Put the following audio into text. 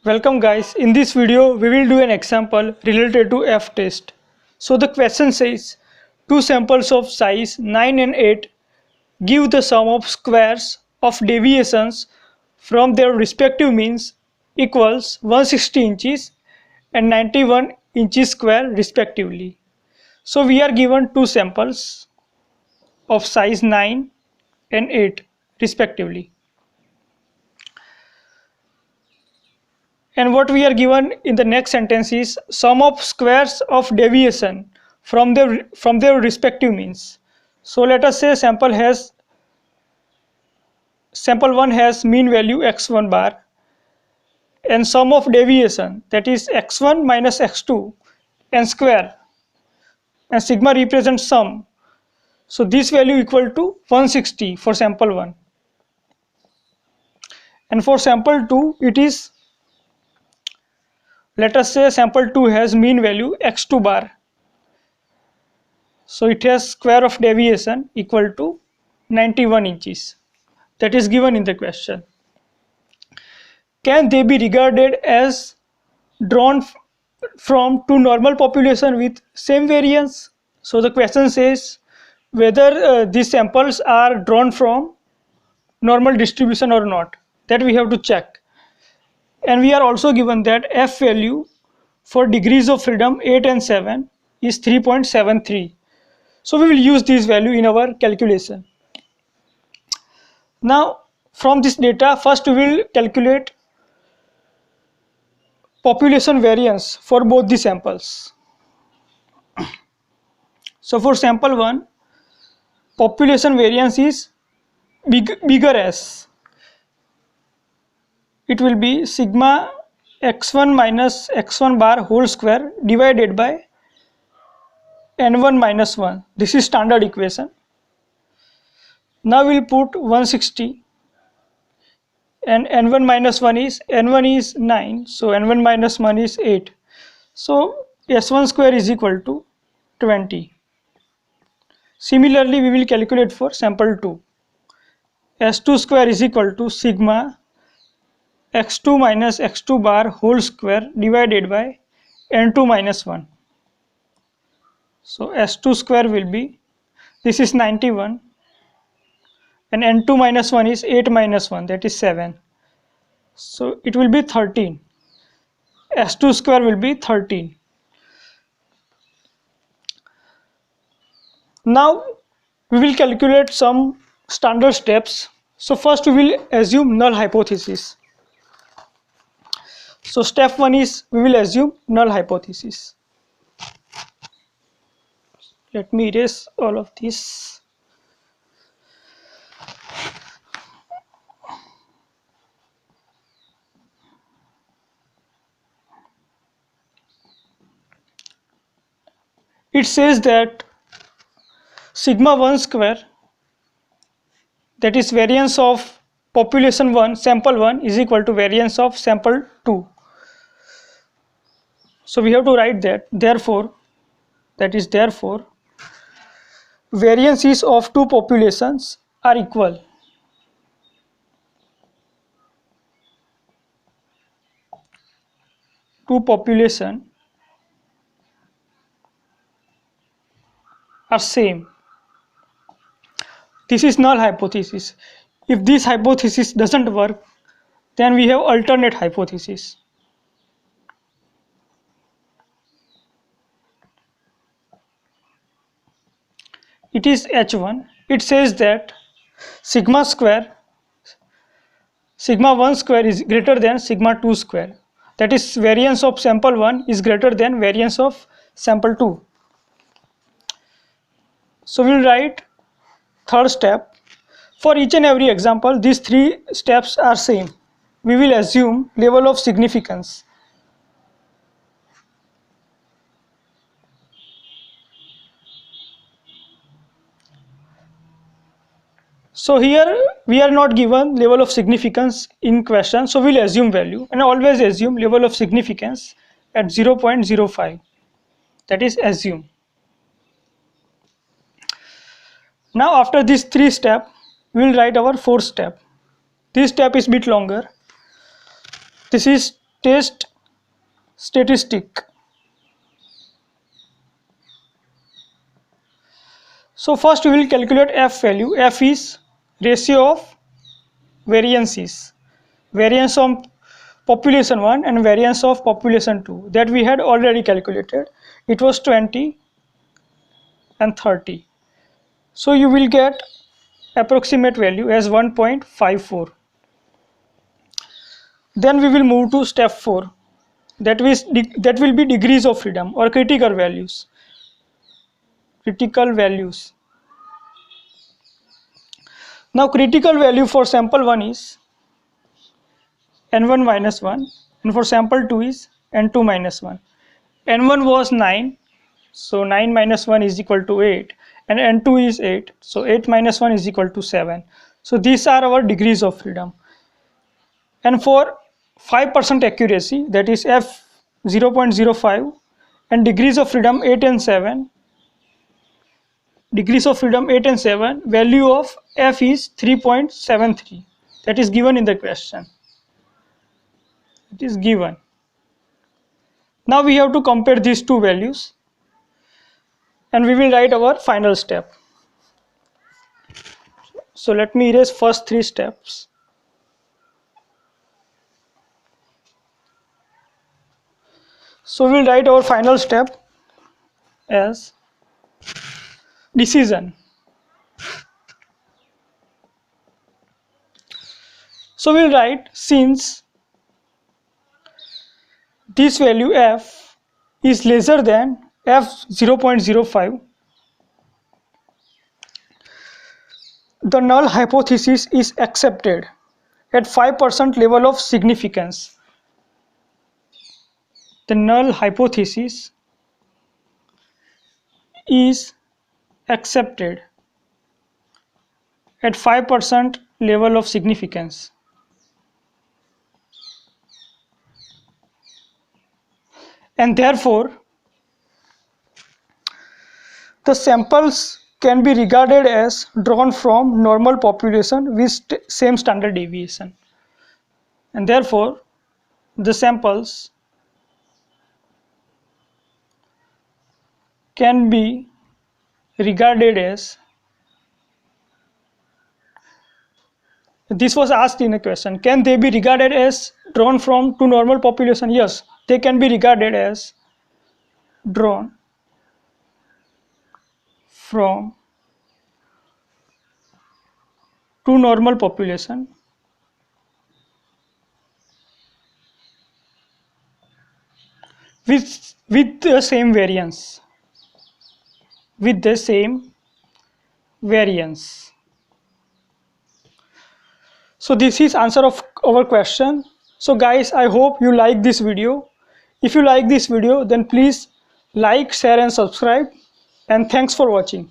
Welcome guys, in this video we will do an example related to F test. So the question says, two samples of size 9 and 8 give the sum of squares of deviations from their respective means equals 160 inches and 91 inches square respectively. So we are given two samples of size 9 and 8 respectively. And what we are given in the next sentence is sum of squares of deviation from their respective means. So let us say sample 1 has mean value x1 bar and sum of deviation, that is x1 minus x2 and square, and sigma represents sum. So this value equal to 160 for sample 1, and for sample 2 it is, let us say sample 2 has mean value x2 bar. So it has square of deviation equal to 91 inches. That is given in the question. Can they be regarded as drawn from two normal population with same variance? So the question says whether these samples are drawn from normal distribution or not. That we have to check. And we are also given that F value for degrees of freedom 8 and 7 is 3.73. So we will use this value in our calculation. Now from this data, first we will calculate population variance for both the samples. So for sample 1, population variance is bigger S. It will be sigma x1 minus x1 bar whole square divided by n1 minus 1. This is standard equation. Now we will put 160 and n1 minus 1 is, n1 is 9, so n1 minus 1 is 8. So s1 square is equal to 20. Similarly, we will calculate for sample 2. S2 square is equal to sigma x2 minus x2 bar whole square divided by n2 minus 1. So S2 square will be, this is 91 and n2 minus 1 is 8 minus 1, that is 7. So it will be 13. S2 square will be 13. Now we will calculate some standard steps. So first we will assume null hypothesis. So step 1 is we will assume null hypothesis. Let me erase all of this. It says that sigma 1 square, that is variance of population 1, sample 1 is equal to variance of sample 2. So we have to write that therefore, variances of two populations are equal. Two populations are same. This is null hypothesis. If this hypothesis doesn't work, then we have alternate hypothesis. It is H1. It says that sigma 1 square is greater than sigma 2 square. That is variance of sample 1 is greater than variance of sample 2. So we will write third step. For each and every example, these three steps are same. We will assume level of significance. So here we are not given level of significance in question, so we'll assume value, and always assume level of significance at 0.05. That is assume. Now after this three step, we will write our fourth step. This step is bit longer. This is test statistic. So first we will calculate F value. F is ratio of variances, variance of population 1 and variance of population 2, that we had already calculated. It was 20 and 30. So you will get approximate value as 1.54. Then we will move to step 4, that will be degrees of freedom or critical values. Now critical value for sample 1 is n1 minus 1, and for sample 2 is n2 minus 1. n1 was 9, so 9 minus 1 is equal to 8, and n2 is 8, so 8 minus 1 is equal to 7. So these are our degrees of freedom. And for 5% accuracy, that is F 0.05, and degrees of freedom 8 and 7, value of F is 3.73. that is given in the question. It is given. Now we have to compare these two values, and we will write our final step. So let me erase first 3 steps. So we will write our final step as decision. So we will write, since this value F is lesser than F 0.05, the null hypothesis is accepted at 5% level of significance. The null hypothesis is accepted at 5% level of significance. And therefore, the samples can be regarded as drawn from normal population with same standard deviation. And therefore, the samples can be regarded as, this was asked in a question, can they be regarded as drawn from two normal population? Yes, they can be regarded as drawn from two normal population with the same variance. So this is answer of our question. So guys, I hope you like this video. If you like this video, then please like, share and subscribe, and thanks for watching.